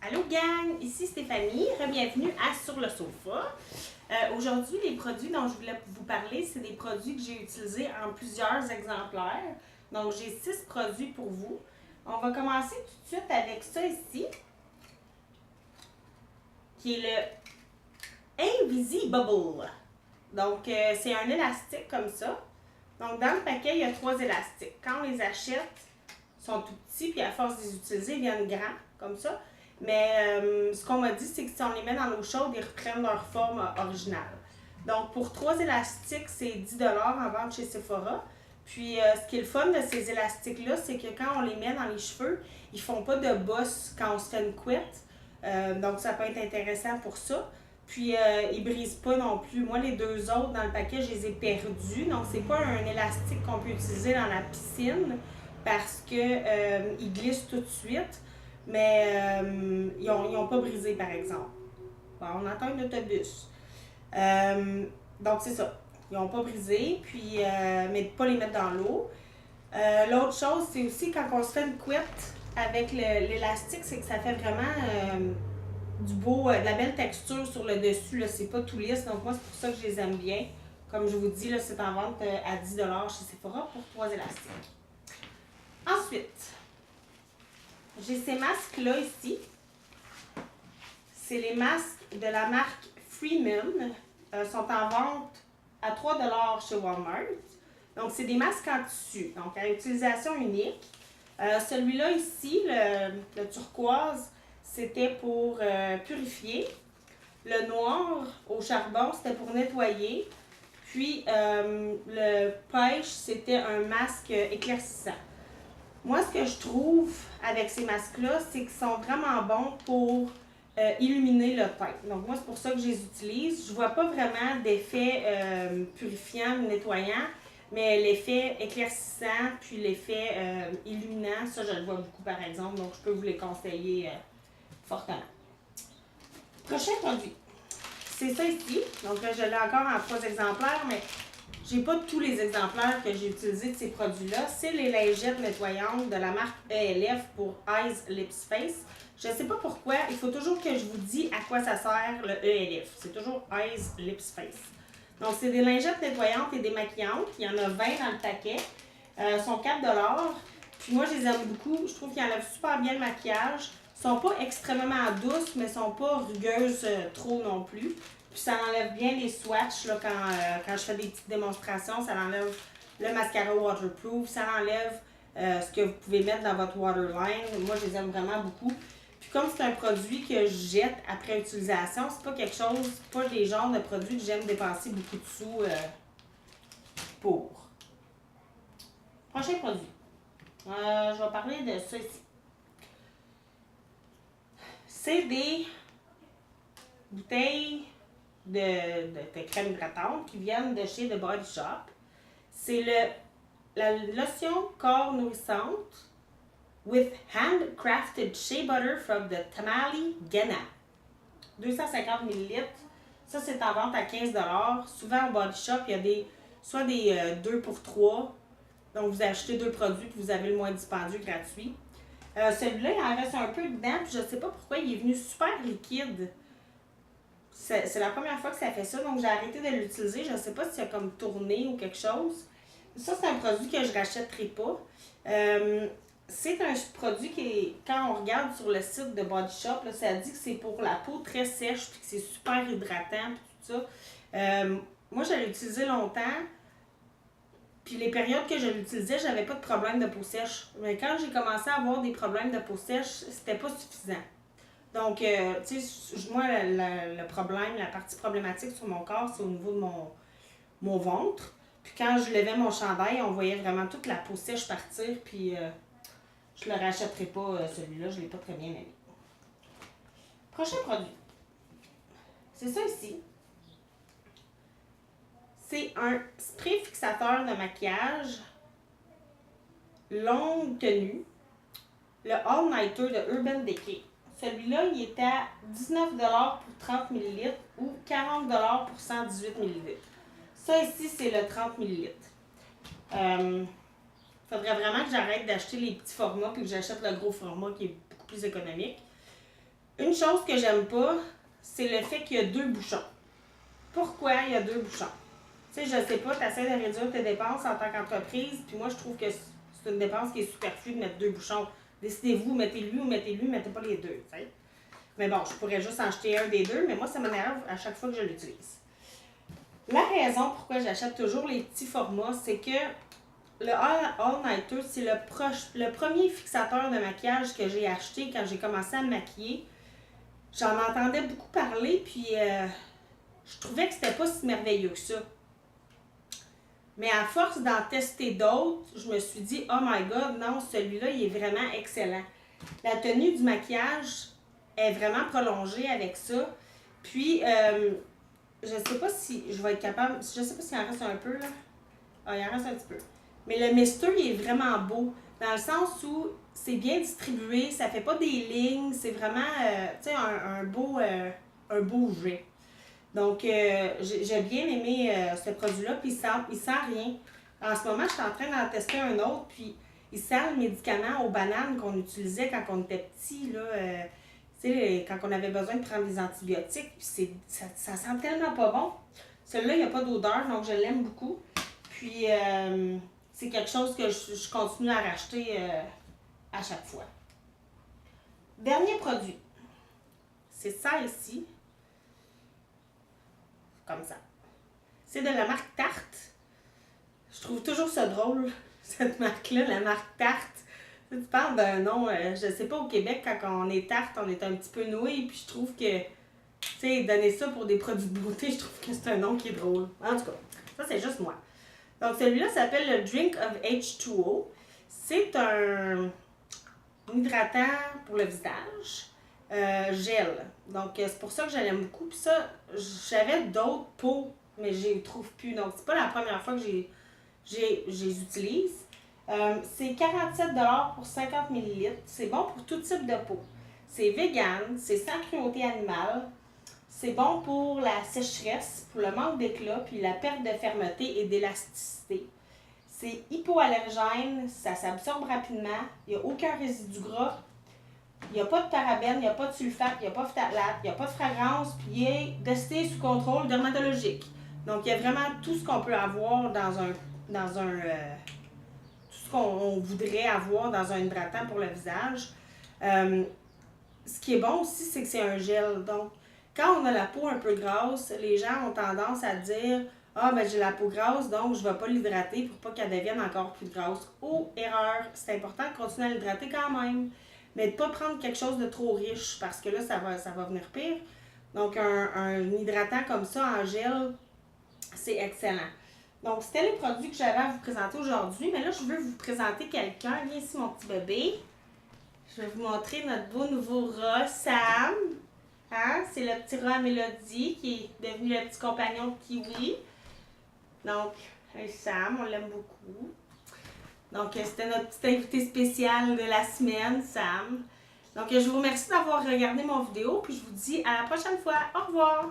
Allô gang, ici Stéphanie, bienvenue à Sur le sofa. Aujourd'hui, les produits dont je voulais vous parler, c'est des produits que j'ai utilisés en plusieurs exemplaires. Donc, j'ai 6 produits pour vous. On va commencer tout de suite avec ça ici, qui est le Invisi-Bubble. Donc, c'est un élastique comme ça. Donc, dans le paquet, il y a 3 élastiques. Quand on les achète, ils sont tout petits, puis à force de les utiliser, ils viennent grands, comme ça. Mais ce qu'on m'a dit, c'est que si on les met dans l'eau chaude, ils reprennent leur forme originale. Donc, pour 3 élastiques, c'est 10 $ en vente chez Sephora. Puis, ce qui est le fun de ces élastiques-là, c'est que quand on les met dans les cheveux, ils font pas de bosse quand on se fait une couette. Donc, ça peut être intéressant pour ça. Puis, ils brisent pas non plus. Moi, les 2 autres dans le paquet, je les ai perdus. Donc, c'est pas un élastique qu'on peut utiliser dans la piscine parce que ils glissent tout de suite. Mais ils ont pas brisé, par exemple. Bon, on entend un autobus. Donc, c'est ça. Ils n'ont pas brisé, puis, mais de ne pas les mettre dans l'eau. L'autre chose, c'est aussi quand on se fait une couette avec l'élastique, c'est que ça fait vraiment de la belle texture sur le dessus. C'est pas tout lisse, donc moi, c'est pour ça que je les aime bien. Comme je vous dis, là, c'est en vente à 10 $ chez Sephora pour 3 élastiques. Ensuite, j'ai ces masques-là ici. C'est les masques de la marque Freeman. Sont en vente à 3 $ chez Walmart. Donc, c'est des masques en tissu. Donc, à utilisation unique. Celui-là ici, le turquoise, c'était pour purifier. Le noir au charbon, c'était pour nettoyer. Puis, le pêche, c'était un masque éclaircissant. Moi, ce que je trouve avec ces masques-là, c'est qu'ils sont vraiment bons pour illuminer le teint. Donc, moi, c'est pour ça que je les utilise. Je vois pas vraiment d'effet purifiant ou nettoyant, mais l'effet éclaircissant puis l'effet illuminant, ça, je le vois beaucoup, par exemple. Donc, je peux vous les conseiller fortement. Prochain produit. C'est ça ici. Donc, là, je l'ai encore en 3 exemplaires, mais j'ai pas tous les exemplaires que j'ai utilisés de ces produits-là. C'est les lingettes nettoyantes de la marque ELF pour Eyes, Lips, Face. Je ne sais pas pourquoi, il faut toujours que je vous dise à quoi ça sert le ELF. C'est toujours Eyes, Lips, Face. Donc, c'est des lingettes nettoyantes et démaquillantes. Il y en a 20 dans le paquet. Elles sont 4 $. Puis moi, je les aime beaucoup. Je trouve qu'ils enlèvent super bien le maquillage. Elles sont pas extrêmement douces, mais elles sont pas rugueuses trop non plus. Puis ça enlève bien les swatchs là, quand je fais des petites démonstrations. Ça enlève le mascara waterproof. Ça enlève ce que vous pouvez mettre dans votre waterline. Moi, je les aime vraiment beaucoup. Puis comme c'est un produit que je jette après utilisation, c'est pas quelque chose, pas des genres de produits que j'aime dépenser beaucoup de sous pour. Prochain produit. Je vais parler de ça ici. C'est des bouteilles de crème hydratante qui viennent de chez The Body Shop. C'est la lotion corps nourrissante with handcrafted shea butter from the Tamale Ghana. 250 ml. Ça, c'est en vente à 15 $. Souvent, au Body Shop, il y a soit des 2 pour 3. Donc, vous achetez 2 produits puis vous avez le moins dispendieux gratuit. Celui-là, il en reste un peu dedans, puis je ne sais pas pourquoi il est venu super liquide. C'est la première fois que ça fait ça, donc j'ai arrêté de l'utiliser. Je ne sais pas s'il a comme tourné ou quelque chose. Ça, c'est un produit que je ne rachèterai pas. C'est un produit qui, quand on regarde sur le site de Body Shop, là, ça dit que c'est pour la peau très sèche puis que c'est super hydratant puis tout ça. Moi, je l'ai utilisé longtemps. Puis les périodes que je l'utilisais, j'avais pas de problème de peau sèche. Mais quand j'ai commencé à avoir des problèmes de peau sèche, c'était pas suffisant. Donc, tu sais, moi, le problème, la partie problématique sur mon corps, c'est au niveau de mon ventre. Puis quand je levais mon chandail, on voyait vraiment toute la peau sèche partir. Puis je le rachèterai pas, celui-là, je l'ai pas très bien aimé. Prochain produit. C'est ça ici. C'est un spray fixateur de maquillage longue tenue. Le All Nighter de Urban Decay. Celui-là, il était à 19 $ pour 30 ml ou 40 $ pour 118 ml. Ça ici, c'est le 30 ml. Faudrait vraiment que j'arrête d'acheter les petits formats puis que j'achète le gros format qui est beaucoup plus économique. Une chose que j'aime pas, c'est le fait qu'il y a 2 bouchons. Pourquoi il y a 2 bouchons? Tu sais, je sais pas, tu essaies de réduire tes dépenses en tant qu'entreprise, puis moi, je trouve que c'est une dépense qui est superflue de mettre 2 bouchons. Décidez-vous, mettez-lui ou mettez-lui, mettez pas les deux, tu sais. Mais bon, je pourrais juste en acheter un des deux, mais moi, ça m'énerve à chaque fois que je l'utilise. La raison pourquoi j'achète toujours les petits formats, c'est que le All-Nighter, c'est le premier fixateur de maquillage que j'ai acheté quand j'ai commencé à me maquiller. J'en entendais beaucoup parler, puis je trouvais que c'était pas si merveilleux que ça. Mais à force d'en tester d'autres, je me suis dit, oh my god, non, celui-là, il est vraiment excellent. La tenue du maquillage est vraiment prolongée avec ça. Puis, je sais pas si je vais être capable, je sais pas s'il en reste un peu, là. Ah, il en reste un petit peu. Mais le mister, il est vraiment beau, dans le sens où c'est bien distribué, ça fait pas des lignes, c'est vraiment, tu sais, un beau jet. Donc, j'ai bien aimé ce produit-là, puis il sent rien. En ce moment, je suis en train d'en tester un autre, puis il sent le médicament aux bananes qu'on utilisait quand on était petit, là, tu sais, quand on avait besoin de prendre des antibiotiques, puis ça sent tellement pas bon. Celui-là, il n'y a pas d'odeur, donc je l'aime beaucoup. Puis, c'est quelque chose que je continue à racheter à chaque fois. Dernier produit, c'est ça ici. Comme ça. C'est de la marque Tarte. Je trouve toujours ça drôle, cette marque-là, la marque Tarte. Tu parles d'un nom, je sais pas, au Québec, quand on est Tarte, on est un petit peu noué, puis je trouve que, tu sais, donner ça pour des produits de beauté, je trouve que c'est un nom qui est drôle. En tout cas, ça c'est juste moi. Donc celui-là s'appelle le Drink of H2O. C'est un hydratant pour le visage. Gel. Donc, c'est pour ça que je l'aime beaucoup. Puis ça, j'avais d'autres pots, mais je les trouve plus. Donc, c'est pas la première fois que je les utilise. C'est 47$ pour 50 ml. C'est bon pour tout type de peau. C'est vegan, c'est sans cruauté animale. C'est bon pour la sécheresse, pour le manque d'éclat, puis la perte de fermeté et d'élasticité. C'est hypoallergène, ça s'absorbe rapidement, il n'y a aucun résidu gras. Il n'y a pas de parabènes, il n'y a pas de sulfate, il n'y a pas de phtalate, il n'y a pas de fragrance, puis il est testé sous contrôle dermatologique. Donc, il y a vraiment tout ce qu'on peut avoir tout ce qu'on voudrait avoir dans un hydratant pour le visage. Ce qui est bon aussi, c'est que c'est un gel. Donc, quand on a la peau un peu grasse, les gens ont tendance à dire « Ah, ben j'ai la peau grasse, donc je ne vais pas l'hydrater pour pas qu'elle devienne encore plus grasse. » Oh, erreur! C'est important de continuer à l'hydrater quand même. Mais de ne pas prendre quelque chose de trop riche, parce que là, ça va venir pire. Donc, un hydratant comme ça, en gel, c'est excellent. Donc, c'était les produits que j'avais à vous présenter aujourd'hui. Mais là, je veux vous présenter quelqu'un. Viens ici, mon petit bébé. Je vais vous montrer notre beau nouveau rat, Sam. Hein? C'est le petit rat à Mélodie qui est devenu le petit compagnon de Kiwi. Donc, Sam, on l'aime beaucoup. Donc, c'était notre petit invité spécial de la semaine, Sam. Donc, je vous remercie d'avoir regardé mon vidéo, puis je vous dis à la prochaine fois. Au revoir!